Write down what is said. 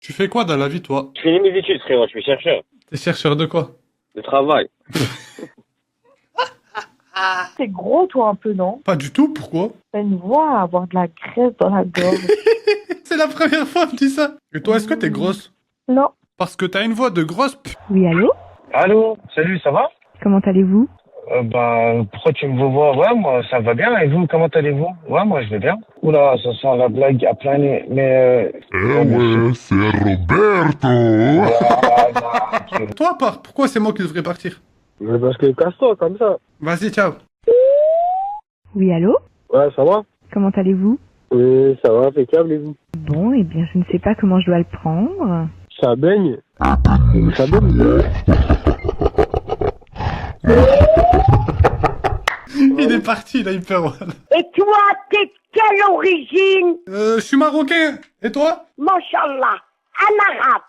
Tu fais quoi dans la vie, toi? Je finis mes études, frérot, je suis chercheur T'es chercheur de quoi? de travail. T'es gros, toi, un peu, non? Pas du tout, pourquoi? T'as une voix à avoir de la graisse dans la gorge. C'est la première fois que me dis ça. Et toi, est-ce que t'es grosse? Non. Parce que t'as une voix de grosse Oui, allô? Allô, salut, ça va? Comment allez-vous? Pourquoi tu me vois? Ouais, moi, ça va bien. Et vous, comment allez-vous? Ouais, moi, je vais bien. Oula, ça sent la blague à plein nez. Mais, ouais, c'est Roberto. Toi, pourquoi c'est moi qui devrais partir? Mais parce que casse-toi, comme ça. Vas-y, ciao. Oui, allô? Ouais, ça va? Comment allez-vous? Oui, ça va, impeccable, et vous? Bon, eh bien, je ne sais pas comment je dois le prendre. Ça baigne? Ça baigne? Il est parti, il a eu peur. Et toi, t'es de quelle origine? Je suis marocain. Et toi? Mashallah, un arabe.